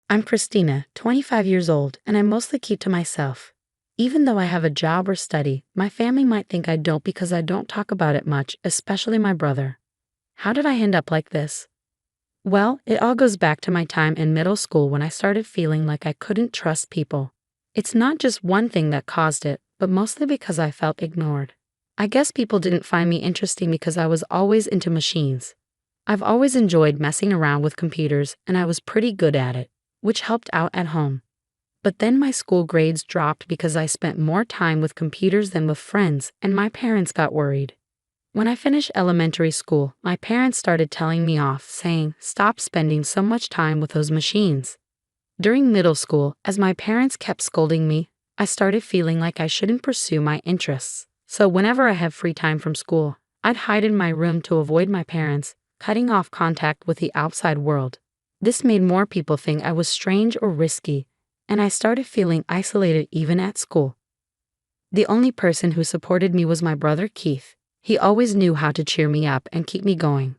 I'm Christina, 25 years old, and I mostly keep to myself. Even though I have a job or study, my family might think I don't because I don't talk about it much, especially my brother. How did I end up like this? Well, it all goes back to my time in middle school when I started feeling like I couldn't trust people. It's not just one thing that caused it, but mostly because I felt ignored. I guess people didn't find me interesting because I was always into machines. I've always enjoyed messing around with computers, and I was pretty good at it, which helped out at home. But then my school grades dropped because I spent more time with computers than with friends, and my parents got worried. When I finished elementary school, my parents started telling me off, saying, "Stop spending so much time with those machines." During middle school, as my parents kept scolding me, I started feeling like I shouldn't pursue my interests. So whenever I had free time from school, I'd hide in my room to avoid my parents, cutting off contact with the outside world. This made more people think I was strange or risky, and I started feeling isolated even at school. The only person who supported me was my brother Keith. He always knew how to cheer me up and keep me going.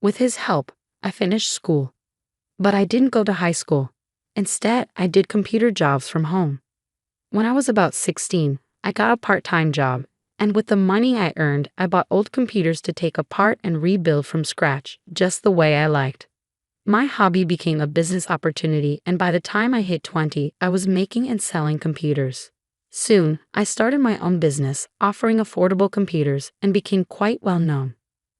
With his help, I finished school. But I didn't go to high school. Instead, I did computer jobs from home. When I was about 16, I got a part-time job, and with the money I earned, I bought old computers to take apart and rebuild from scratch, just the way I liked. My hobby became a business opportunity, and by the time I hit 20, I was making and selling computers. Soon, I started my own business, offering affordable computers, and became quite well known.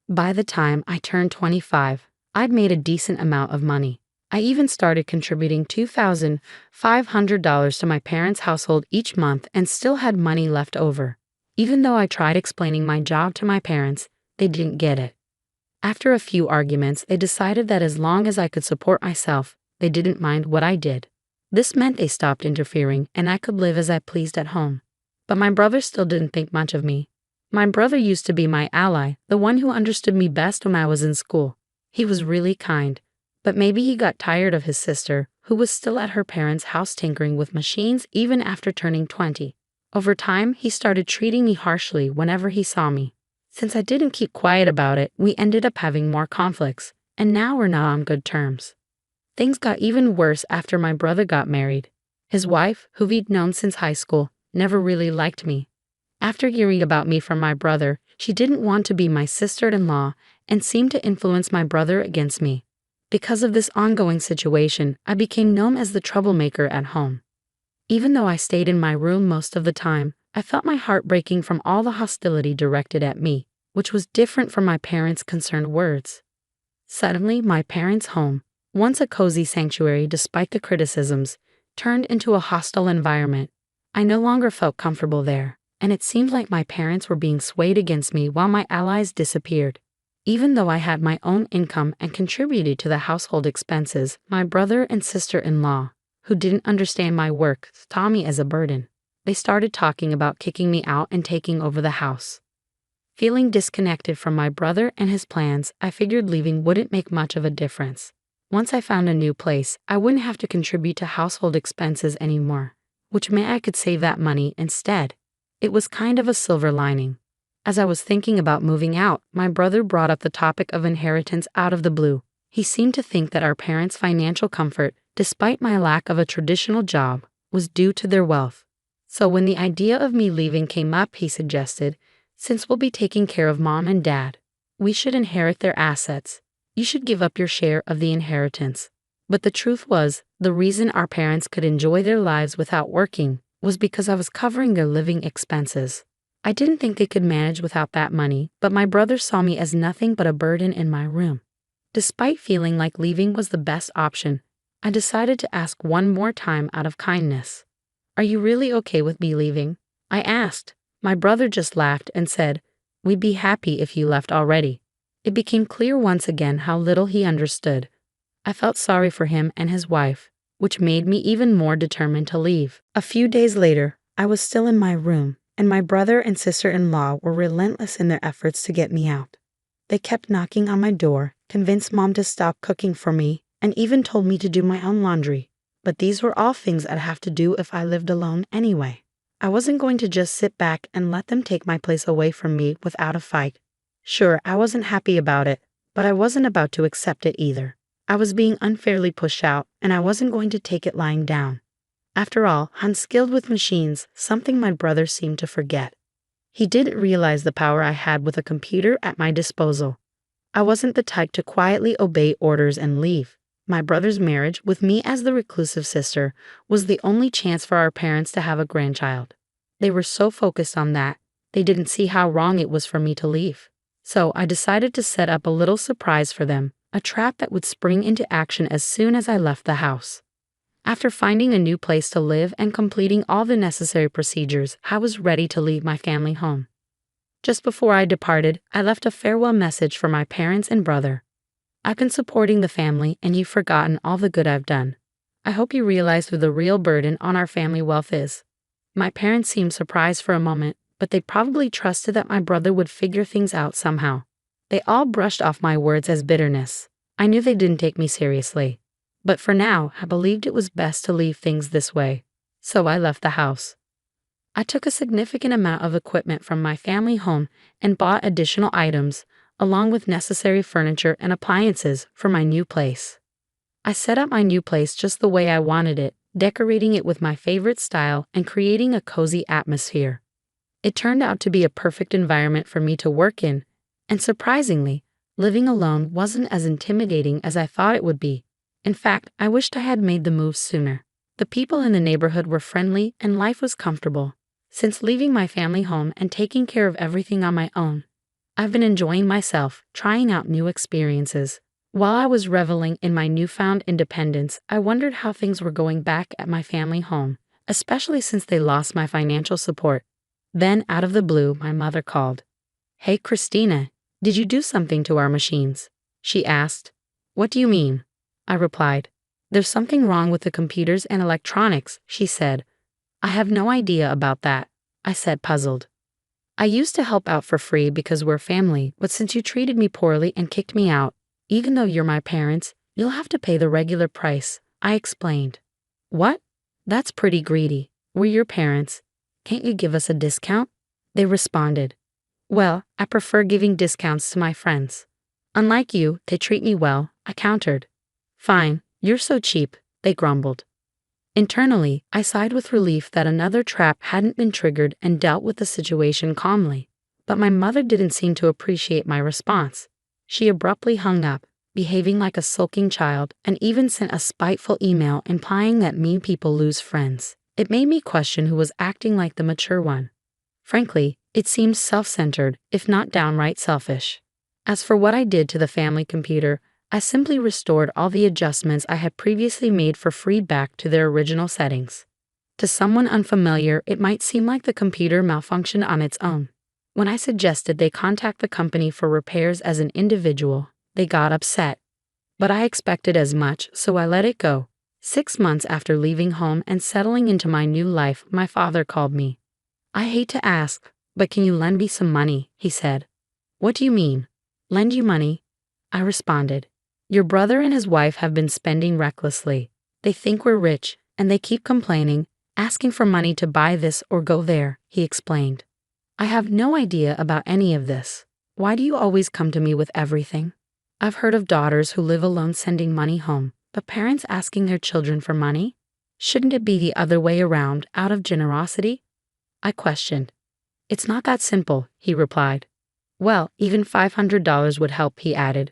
By the time I turned 25, I'd made a decent amount of money. I even started contributing $2,500 to my parents' household each month and still had money left over. Even though I tried explaining my job to my parents, they didn't get it. After a few arguments, they decided that as long as I could support myself, they didn't mind what I did. This meant they stopped interfering and I could live as I pleased at home. But my brother still didn't think much of me. My brother used to be my ally, the one who understood me best when I was in school. He was really kind, but maybe he got tired of his sister, who was still at her parents' house tinkering with machines even after turning 20. Over time, he started treating me harshly whenever he saw me. Since I didn't keep quiet about it, we ended up having more conflicts, and now we're not on good terms. Things got even worse after my brother got married. His wife, who we'd known since high school, never really liked me. After hearing about me from my brother, she didn't want to be my sister-in-law and seemed to influence my brother against me. Because of this ongoing situation, I became known as the troublemaker at home. Even though I stayed in my room most of the time, I felt my heart breaking from all the hostility directed at me, which was different from my parents' concerned words. Suddenly, my parents' home, once a cozy sanctuary despite the criticisms, turned into a hostile environment. I no longer felt comfortable there, and it seemed like my parents were being swayed against me while my allies disappeared. Even though I had my own income and contributed to the household expenses, my brother and sister-in-law, who didn't understand my work, saw me as a burden. They started talking about kicking me out and taking over the house. Feeling disconnected from my brother and his plans, I figured leaving wouldn't make much of a difference. Once I found a new place, I wouldn't have to contribute to household expenses anymore, which meant I could save that money instead. It was kind of a silver lining. As I was thinking about moving out, my brother brought up the topic of inheritance out of the blue. He seemed to think that our parents' financial comfort, despite my lack of a traditional job, was due to their wealth. So when the idea of me leaving came up, he suggested, "Since we'll be taking care of Mom and Dad, we should inherit their assets. You should give up your share of the inheritance." But the truth was, the reason our parents could enjoy their lives without working was because I was covering their living expenses. I didn't think they could manage without that money, but my brother saw me as nothing but a burden in my room. Despite feeling like leaving was the best option, I decided to ask one more time out of kindness. "Are you really okay with me leaving?" I asked. My brother just laughed and said, "We'd be happy if you left already." It became clear once again how little he understood. I felt sorry for him and his wife, which made me even more determined to leave. A few days later, I was still in my room, and my brother and sister-in-law were relentless in their efforts to get me out. They kept knocking on my door, convinced Mom to stop cooking for me, and even told me to do my own laundry. But these were all things I'd have to do if I lived alone anyway. I wasn't going to just sit back and let them take my place away from me without a fight. Sure, I wasn't happy about it, but I wasn't about to accept it either. I was being unfairly pushed out, and I wasn't going to take it lying down. After all, I'm skilled with machines, something my brother seemed to forget. He didn't realize the power I had with a computer at my disposal. I wasn't the type to quietly obey orders and leave. My brother's marriage, with me as the reclusive sister, was the only chance for our parents to have a grandchild. They were so focused on that, they didn't see how wrong it was for me to leave. So I decided to set up a little surprise for them, a trap that would spring into action as soon as I left the house. After finding a new place to live and completing all the necessary procedures, I was ready to leave my family home. Just before I departed, I left a farewell message for my parents and brother. I've been supporting the family, and you've forgotten all the good I've done. I hope you realize who the real burden on our family wealth is. My parents seemed surprised for a moment, but they probably trusted that my brother would figure things out somehow. They all brushed off my words as bitterness. I knew they didn't take me seriously. But for now, I believed it was best to leave things this way. So I left the house. I took a significant amount of equipment from my family home and bought additional items, along with necessary furniture and appliances for my new place. I set up my new place just the way I wanted it, decorating it with my favorite style and creating a cozy atmosphere. It turned out to be a perfect environment for me to work in, and surprisingly, living alone wasn't as intimidating as I thought it would be. In fact, I wished I had made the move sooner. The people in the neighborhood were friendly and life was comfortable. Since leaving my family home and taking care of everything on my own, I've been enjoying myself, trying out new experiences. While I was reveling in my newfound independence, I wondered how things were going back at my family home, especially since they lost my financial support. Then, out of the blue, my mother called. "Hey, Christina, did you do something to our machines?" she asked. "What do you mean?" I replied. "There's something wrong with the computers and electronics," she said. "I have no idea about that," I said, puzzled. "I used to help out for free because we're family, but since you treated me poorly and kicked me out, even though you're my parents, you'll have to pay the regular price," I explained. "What? That's pretty greedy. We're your parents. Can't you give us a discount?" They responded. "Well, I prefer giving discounts to my friends. Unlike you, they treat me well," I countered. "Fine, you're so cheap," they grumbled. Internally, I sighed with relief that another trap hadn't been triggered and dealt with the situation calmly. But my mother didn't seem to appreciate my response. She abruptly hung up, behaving like a sulking child, and even sent a spiteful email implying that mean people lose friends. It made me question who was acting like the mature one. Frankly, it seemed self-centered, if not downright selfish. As for what I did to the family computer, I simply restored all the adjustments I had previously made for free back to their original settings. To someone unfamiliar, it might seem like the computer malfunctioned on its own. When I suggested they contact the company for repairs as an individual, they got upset. But I expected as much, so I let it go. 6 months after leaving home and settling into my new life, my father called me. "I hate to ask, but can you lend me some money?" he said. "What do you mean? Lend you money?" I responded. "Your brother and his wife have been spending recklessly. They think we're rich, and they keep complaining, asking for money to buy this or go there," he explained. "I have no idea about any of this. Why do you always come to me with everything? I've heard of daughters who live alone sending money home, but parents asking their children for money? Shouldn't it be the other way around, out of generosity?" I questioned. "It's not that simple," he replied. "Well, even $500 would help," he added.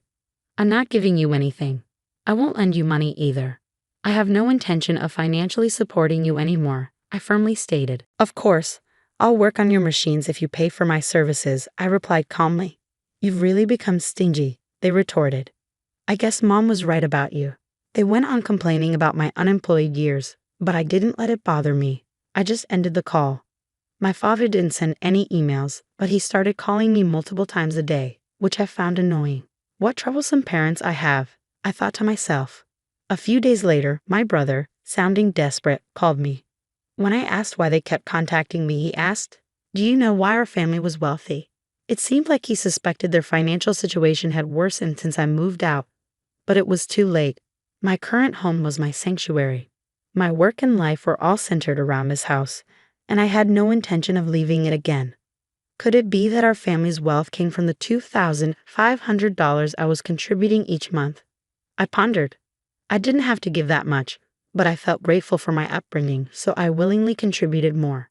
"I'm not giving you anything. I won't lend you money either. I have no intention of financially supporting you anymore," I firmly stated. "Of course, I'll work on your machines if you pay for my services," I replied calmly. "You've really become stingy," they retorted. "I guess Mom was right about you." They went on complaining about my unemployed years, but I didn't let it bother me. I just ended the call. My father didn't send any emails, but he started calling me multiple times a day, which I found annoying. What troublesome parents I have, I thought to myself. A few days later, my brother, sounding desperate, called me. When I asked why they kept contacting me, he asked, "Do you know why our family was wealthy?" It seemed like he suspected their financial situation had worsened since I moved out, but it was too late. My current home was my sanctuary. My work and life were all centered around this house, and I had no intention of leaving it again. Could it be that our family's wealth came from the $2,500 I was contributing each month? I pondered. I didn't have to give that much, but I felt grateful for my upbringing, so I willingly contributed more.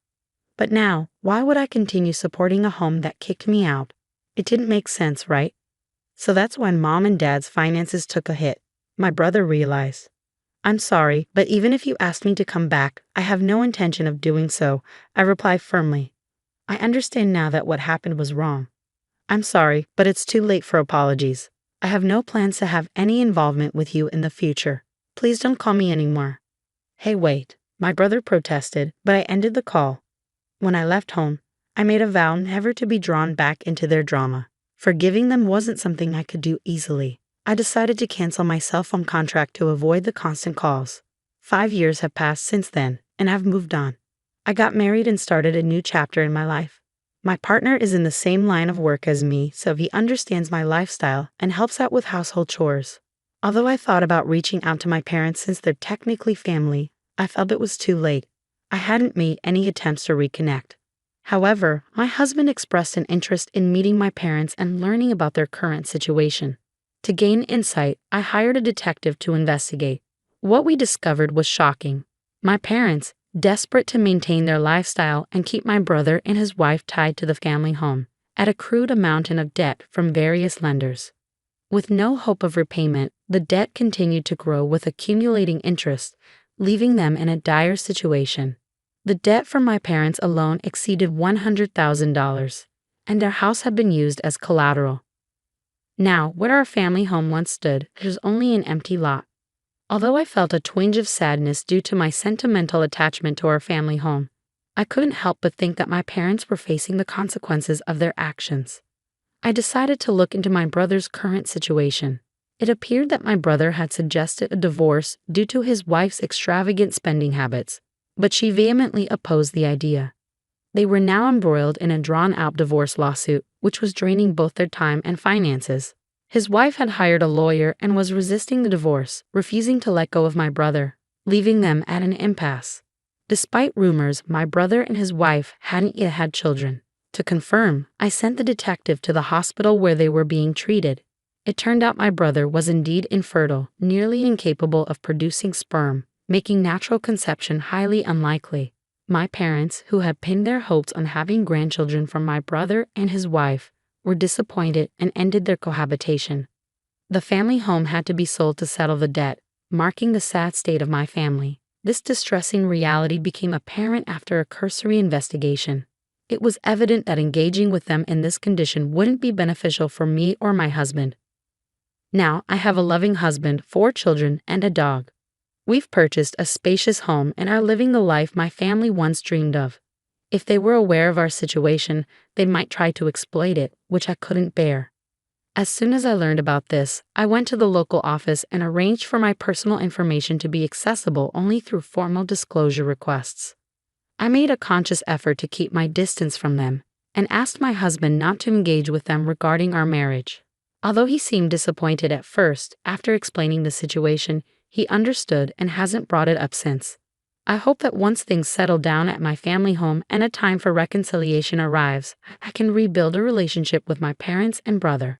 But now, why would I continue supporting a home that kicked me out? It didn't make sense, right? So that's when Mom and Dad's finances took a hit. My brother realized. I'm sorry, but even if you asked me to come back, I have no intention of doing so, I replied firmly. I understand now that what happened was wrong. I'm sorry, but it's too late for apologies. I have no plans to have any involvement with you in the future. Please don't call me anymore. Hey, wait, my brother protested, but I ended the call. When I left home, I made a vow never to be drawn back into their drama. Forgiving them wasn't something I could do easily. I decided to cancel my cell phone contract to avoid the constant calls. 5 years have passed since then, and I've moved on. I got married and started a new chapter in my life. My partner is in the same line of work as me, so he understands my lifestyle and helps out with household chores. Although I thought about reaching out to my parents since they're technically family, I felt it was too late. I hadn't made any attempts to reconnect. However, my husband expressed an interest in meeting my parents and learning about their current situation. To gain insight, I hired a detective to investigate. What we discovered was shocking. My parents, desperate to maintain their lifestyle and keep my brother and his wife tied to the family home, had accrued a mountain of debt from various lenders. With no hope of repayment, the debt continued to grow with accumulating interest, leaving them in a dire situation. The debt from my parents alone exceeded $100,000, and their house had been used as collateral. Now, where our family home once stood, there's only an empty lot. Although I felt a twinge of sadness due to my sentimental attachment to our family home, I couldn't help but think that my parents were facing the consequences of their actions. I decided to look into my brother's current situation. It appeared that my brother had suggested a divorce due to his wife's extravagant spending habits, but she vehemently opposed the idea. They were now embroiled in a drawn-out divorce lawsuit, which was draining both their time and finances. His wife had hired a lawyer and was resisting the divorce, refusing to let go of my brother, leaving them at an impasse. Despite rumors, my brother and his wife hadn't yet had children. To confirm, I sent the detective to the hospital where they were being treated. It turned out my brother was indeed infertile, nearly incapable of producing sperm, making natural conception highly unlikely. My parents, who had pinned their hopes on having grandchildren from my brother and his wife, were disappointed and ended their cohabitation. The family home had to be sold to settle the debt, marking the sad state of my family. This distressing reality became apparent after a cursory investigation. It was evident that engaging with them in this condition wouldn't be beneficial for me or my husband. Now, I have a loving husband, 4 children, and a dog. We've purchased a spacious home and are living the life my family once dreamed of. If they were aware of our situation, they might try to exploit it, which I couldn't bear. As soon as I learned about this, I went to the local office and arranged for my personal information to be accessible only through formal disclosure requests. I made a conscious effort to keep my distance from them and asked my husband not to engage with them regarding our marriage. Although he seemed disappointed at first, after explaining the situation, he understood and hasn't brought it up since. I hope that once things settle down at my family home and a time for reconciliation arrives, I can rebuild a relationship with my parents and brother.